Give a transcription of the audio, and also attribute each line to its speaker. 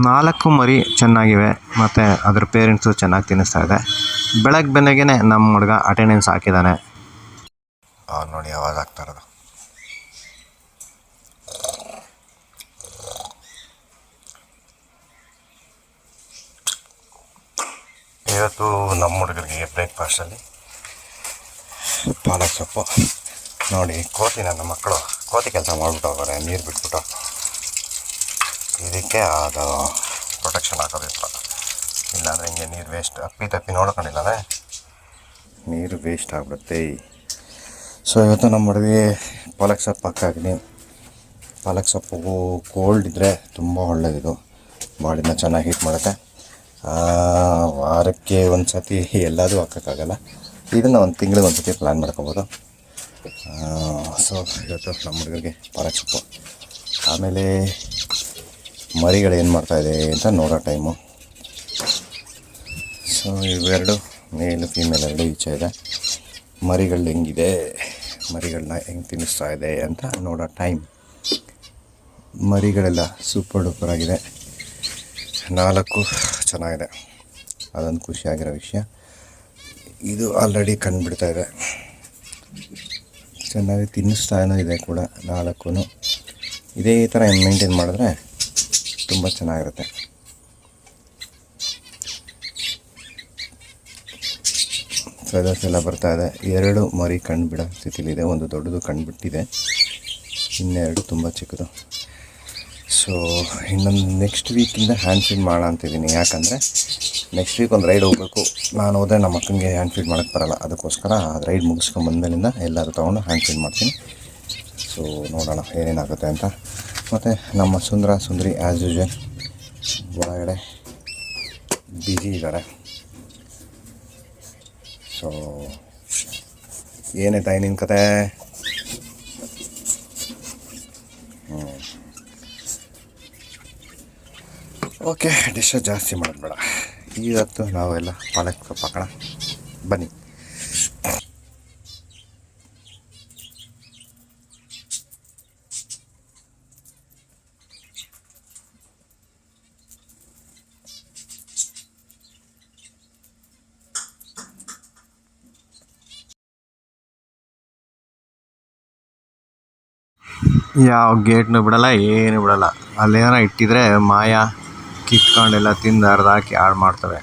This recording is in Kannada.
Speaker 1: 4 ಮರಿ ಚೆನ್ನಾಗಿವೆ ಮತ್ತು ಅದ್ರ ಪೇರೆಂಟ್ಸು ಚೆನ್ನಾಗಿ ತಿನ್ನಿಸ್ತಾ ಇದೆ. ಬೆಳಗ್ಗೆ ಬೆನ್ನಗೇ ನಮ್ಮ ಹುಡುಗ ಅಟೆಂಡೆನ್ಸ್ ಹಾಕಿದ್ದಾನೆ. ನೋಡಿ ಆವಾಜ್ ಆಗ್ತಾ ಇರೋದು. ಇವತ್ತು ನಮ್ಮ ಹುಡುಗರಿಗೆ ಬ್ರೇಕ್ಫಾಸ್ಟಲ್ಲಿ ಪಾಲಕ್ ಸೊಪ್ಪು. ನೋಡಿ ಕೋತಿ, ನನ್ನ ಮಕ್ಕಳು ಕೋತಿ ಕೆಲಸ ಮಾಡಿಬಿಟ್ಟು ಹೋಗೋರೆ, ನೀರು ಬಿಟ್ಬಿಟ್ಟು. ಇದಕ್ಕೆ ಅದು ಪ್ರೊಟೆಕ್ಷನ್ ಹಾಕೋದಿತ್ತು, ಇಲ್ಲಾಂದರೆ ಹಿಂಗೆ ನೀರು ವೇಸ್ಟ್ ತಪ್ಪಿ ನೋಡ್ಕೊಂಡಿಲ್ಲದೆ ನೀರು ವೇಸ್ಟ್ ಆಗಿಬಿಡುತ್ತೆ. ಸೊ ಇವತ್ತು ನಮ್ಮ ಹುಡುಗಿಗೆ ಪಾಲಕ್ ಸೊಪ್ಪು ಹಾಕಿದ್ದೀನಿ. ಪಾಲಕ್ ಸೊಪ್ಪು ಕೋಲ್ಡ್ ಇದ್ದರೆ ತುಂಬ ಒಳ್ಳೆಯದಿದು, ಬಾಡಿನ ಚೆನ್ನಾಗಿ ಹೀಟ್ ಮಾಡುತ್ತೆ. ವಾರಕ್ಕೆ ಒಂದು ಸತಿ ಎಲ್ಲದೂ ಹಾಕೋಕ್ಕಾಗಲ್ಲ, ಇದನ್ನು ಒಂದು ತಿಂಗಳಿಗೆ ಒಂದು ಸತಿ ಪ್ಲ್ಯಾನ್ ಮಾಡ್ಕೊಬೋದು. ಸೊ ಇವತ್ತು ನಮ್ಮ ಹುಡುಗರಿಗೆ ಪಾಲಕ್ ಸೊಪ್ಪು. ಆಮೇಲೆ ಮರಿಗಳು ಏನು ಮಾಡ್ತಾಯಿದೆ ಅಂತ ನೋಡೋ ಟೈಮು. ಸೊ ಇವೆರಡು ಮೇಲು ಫೀಮೇಲ್ ಎರಡು ಈಚೆ ಇದೆ. ಮರಿಗಳು ಹೆಂಗಿದೆ, ಮರಿಗಳನ್ನ ಹೆಂಗೆ ತಿನ್ನಿಸ್ತಾ ಇದೆ ಅಂತ ನೋಡೋ ಟೈಮ್. ಮರಿಗಳೆಲ್ಲ ಸೂಪರ್ ಡೂಪರ್ ಆಗಿದೆ, 4 ಚೆನ್ನಾಗಿದೆ, ಅದೊಂದು ಖುಷಿಯಾಗಿರೋ ವಿಷಯ. ಇದು ಆಲ್ರೆಡಿ ಕಂಡುಬಿಡ್ತಾ ಇದೆ, ಚೆನ್ನಾಗಿ ತಿನ್ನಿಸ್ತಾನೂ ಇದೆ ಕೂಡ. 4 ಇದೇ ಥರ ಮೇಂಟೈನ್ ಮಾಡಿದ್ರೆ ತುಂಬ ಚೆನ್ನಾಗಿರುತ್ತೆ. ಫೆದರ್ಸ್ ಎಲ್ಲ ಬರ್ತಾಯಿದೆ. 2 ಮರಿ ಕಂಡುಬಿಡೋ ಸ್ಥಿತಿಲಿದೆ, ಒಂದು ದೊಡ್ಡದು ಕಂಡುಬಿಟ್ಟಿದೆ, ಇನ್ನೆರಡು ತುಂಬ ಚಿಕ್ಕದು. ಸೊ ಇನ್ನೊಂದು ನೆಕ್ಸ್ಟ್ ವೀಕಿಂದ ಹ್ಯಾಂಡ್ ಫೀಡ್ ಮಾಡೋಣ ಅಂತಿದ್ದೀನಿ. ಯಾಕಂದರೆ ನೆಕ್ಸ್ಟ್ ವೀಕ್ ಒಂದು ರೈಡ್ ಹೋಗಬೇಕು. ನಾನು ಹೋದರೆ ನಮ್ಮ ಅಕ್ಕನಿಗೆ ಹ್ಯಾಂಡ್ ಫೀಡ್ ಮಾಡೋಕ್ಕೆ ಬರೋಲ್ಲ, ಅದಕ್ಕೋಸ್ಕರ ಅದು ರೈಡ್ ಮುಗಿಸ್ಕೊಂಬಂದ್ಮೇಲಿಂದ ಎಲ್ಲರೂ ತೊಗೊಂಡು ಹ್ಯಾಂಡ್ ಫೀಡ್ ಮಾಡ್ತೀನಿ. ಸೊ ನೋಡೋಣ ಏನೇನಾಗುತ್ತೆ ಅಂತ. ಮತ್ತು ನಮ್ಮ ಸುಂದರಿ ಆ್ಯಸ್ ಯೂಶ್ವಲ್ ಒಳಗಡೆ ಬ್ಯುಸಿ ಇದ್ದಾರೆ. ಸೊ ಏನೇ ತಾಯಿ ನಿನ್ನ ಕತೆ? ಓಕೆ, ಡಿಶ್ಶು ಜಾಸ್ತಿ ಮಾಡಬೇಡ. ಇವತ್ತು ನಾವೆಲ್ಲ ಪಾಲಕ್ ಸೊಪ್ಪು ಹಾಕೋಣ ಬನ್ನಿ. ಯಾವ ಗೇಟ್ನು ಬಿಡಲ್ಲ, ಏನು ಬಿಡಲ್ಲ. ಅಲ್ಲೇನಾರ ಇಟ್ಟಿದ್ರೆ ಮಾಯ ಕಿತ್ಕೊಂಡೆಲ್ಲ ತಿಂದು ಅರ್ಧ ಹಾಕಿ ಹಾಳು ಮಾಡ್ತವೆ.